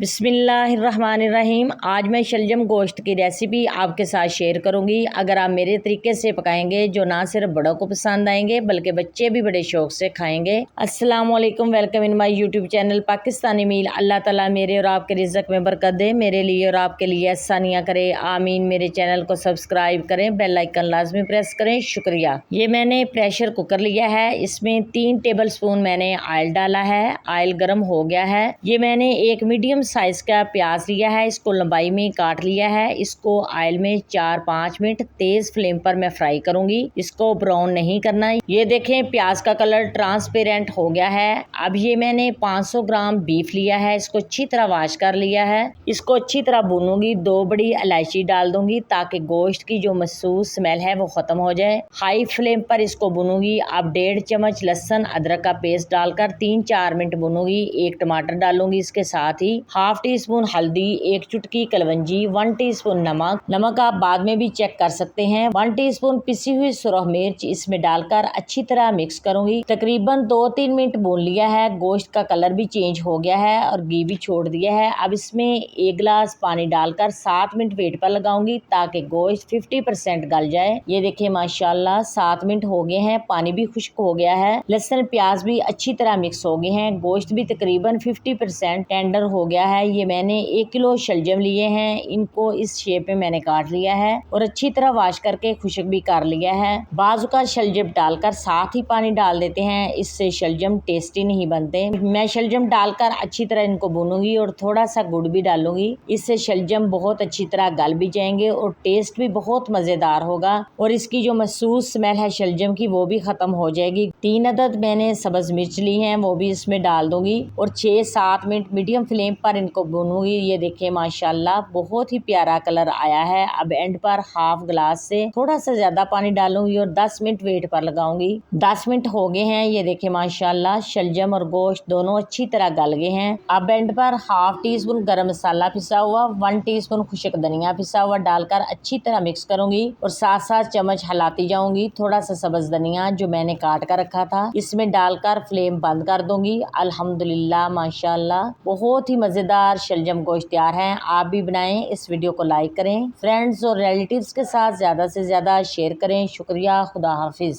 बिस्मिल्लाहिर्रहमानिर्रहीम। आज मैं शलजम गोश्त की रेसिपी आपके साथ शेयर करूंगी। अगर आप मेरे तरीके से पकाएंगे जो ना सिर्फ बड़ों को पसंद आएंगे बल्कि बच्चे भी बड़े शौक से खाएंगे। अस्सलाम वालेकुम, welcome in my YouTube channel Pakistani meal. अल्लाह ताला मेरे और आपके रिज़्क में बरकत दे, मेरे लिए और आपके लिए आसानियाँ करे, आमीन। मेरे चैनल को सब्सक्राइब करें, बेल आइकन लाजमी प्रेस करें, शुक्रिया। ये मैंने प्रेशर कुकर लिया है, इसमें 3 टेबल स्पून मैंने ऑयल डाला है। ऑयल गर्म हो गया है। ये मैंने एक मीडियम साइज का प्याज लिया है, इसको लंबाई में काट लिया है। इसको ऑयल में 4-5 मिनट तेज फ्लेम पर मैं फ्राई करूंगी, इसको ब्राउन नहीं करना। ये देखें प्याज का कलर ट्रांसपेरेंट हो गया है। अब ये मैंने 500 ग्राम बीफ लिया है, इसको अच्छी तरह वॉश कर लिया है। इसको अच्छी तरह भूनूंगी, 2 बड़ी इलायची डाल दूंगी ताकि गोश्त की जो महसूस स्मेल है वो खत्म हो जाए। हाई फ्लेम पर इसको भूनूंगी। अब 1.5 चम्मच लहसुन अदरक का पेस्ट डालकर 3-4 मिनट भूनूंगी। 1 टमाटर डालूंगी, इसके साथ ही हाफ टी स्पून हल्दी, 1 चुटकी कलवंजी, 1 टीस्पून नमक आप बाद में भी चेक कर सकते हैं। 1 टीस्पून पिसी हुई सुरख मिर्च इसमें डालकर अच्छी तरह मिक्स करूंगी। तकरीबन 2-3 मिनट भून लिया है। गोश्त का कलर भी चेंज हो गया है और घी भी छोड़ दिया है। अब इसमें 1 गिलास पानी डालकर 7 मिनट वेट पर लगाऊंगी ताकि गोश्त 50% गल जाए। ये देखिए माशाल्लाह 7 मिनट हो गए हैं, पानी भी खुश्क हो गया है, लहसुन प्याज भी अच्छी तरह मिक्स हो गए हैं, गोश्त भी तकरीबन 50% टेंडर हो गया है। ये मैंने 1 किलो शलजम लिए हैं, इनको इस शेप में मैंने काट लिया है और अच्छी तरह वॉश करके खुश्क भी कर लिया है। बाजू का शलजम डालकर साथ ही पानी डाल देते हैं, इससे शलजम टेस्टी नहीं बनते। मैं शलजम डालकर अच्छी तरह इनको भूनूंगी और थोड़ा सा गुड़ भी डालूंगी, इससे शलजम बहुत अच्छी तरह गल भी जाएंगे और टेस्ट भी बहुत मजेदार होगा और इसकी जो महसूस स्मेल है शलजम की वो भी खत्म हो जाएगी। 3 अदद मैंने सब्ज मिर्च ली हैं, वो भी इसमें डाल दूंगी और 6-7 मिनट मीडियम फ्लेम पर इनको भूनूंगी। ये देखिए माशाल्लाह बहुत ही प्यारा कलर आया है। अब एंड पर हाफ गिलास से थोड़ा सा ज्यादा पानी डालूंगी और 10 मिनट वेट पर लगाऊंगी। 10 मिनट हो गए हैं। ये देखिए माशाल्लाह शलजम और गोश्त दोनों अच्छी तरह गल गए हैं। अब एंड पर हाफ टी स्पून गरम मसाला पिसा हुआ, 1 टीस्पून खुश्क धनिया पिसा हुआ डालकर अच्छी तरह मिक्स करूंगी और साथ चम्मच हिलाती जाऊंगी। थोड़ा सा सब्ज धनिया जो मैंने काट कर रखा था इसमें डालकर फ्लेम बंद कर दूंगी। अल्हम्दुलिल्लाह माशाल्लाह बहुत ही मजेदार शलजम गोश्त तैयार है। आप भी बनाएं। इस वीडियो को लाइक करें, फ्रेंड्स और रिलेटिव्स के साथ ज्यादा से ज्यादा शेयर करें। शुक्रिया, खुदा हाफिज।